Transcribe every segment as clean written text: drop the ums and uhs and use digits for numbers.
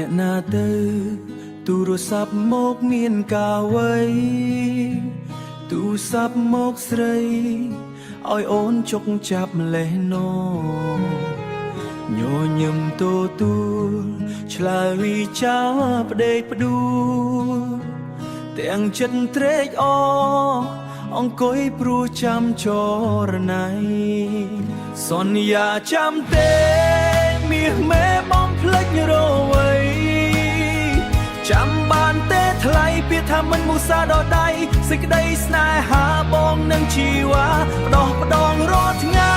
អ្នកណាទៅទូរស័ព្ទមកមានការអ្វីទូរស័ព្ទមកស្រីឲ្យអូនចុកចាប់ម្លេះណោញញឹមទទួលឆ្លើយវិចាផ្ដេកផ្ដួលទាំងចិត្តត្រេកអរអង្គុយព្រោះចាំចរណៃសន្យាចាំទេមាសមេបំភ្លេចរវៃចាំបានទេថ្លៃពាក្យថាមិនមុសាដល់ដៃសេចក្តីស្នេហាបងនឹងជីវ៉ាផ្ដោះផ្ដងរាល់ថ្ងៃ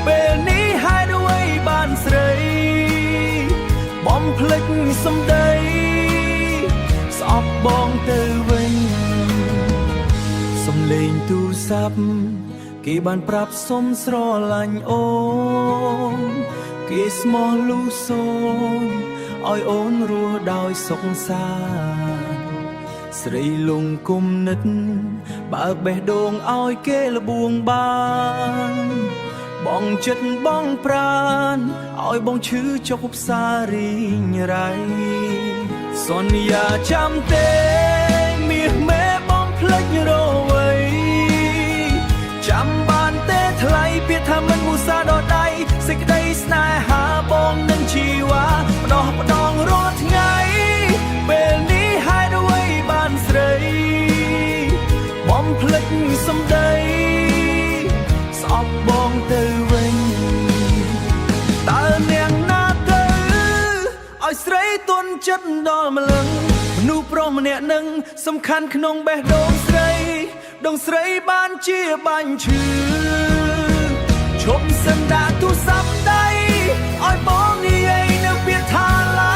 ពេលនេះហេតុអ្វីបានស្រីបំភ្លេចសម្ដីស្អប់បងទៅវិញសំលេងទូរស័ព្ទគេបានប្រាប់សុំស្រឡាញ់អូនគេស្មោះលូសូមឲ្យអូនរស់ដោយសុខសាន្តស្រីលងគុំនិតបើបេះដូងឲ្យគេលបួងបានបងចិត្តបងប្រានឲ្យបងឈឺចុកផ្សារីងរៃសន្យាចាំទេមាសមេបងភ្លេចរវៃចាំបានទេថ្លៃពាក្យថាមិនមុសាដល់ដៃសេចក្តីស្នេហាបងនឹងជីវ៉ាផ្ដោះផ្ដងរាល់ថ្ងៃពេលនេះហេតុអ្វីបានស្រីបំភ្លេចសម្ដីស្អប់បងទៅវិញតើនាងណាទៅឲ្យស្រីទន់ចិត្តដល់ម្លឹងមនុស្សប្រុសម្នាក់នឹងសំខាន់ក្នុងបេះដូងស្រីដងស្រីបានជាបាញ់ឈឺឈប់សិនដាក់ទូរស័ព្ទដៃឲ្យបងនិយាយនៅពាក្យថាឡា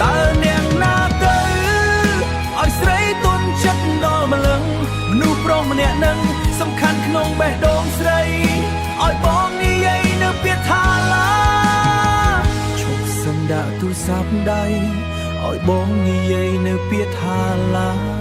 តើនាងណាទៅឲ្យស្រីទន់ចិត្តដល់ម្លឹងមនុស្សប្រុសម្នាក់នឹងសំខាន់ក្នុងបេះដូងស្រីឲ្យបងនិយាយនៅពាក្យថាឡាឈប់សិនដាក់ទូរស័ព្ទដៃឲ្យបងនិយាយនៅពាក្យថាឡា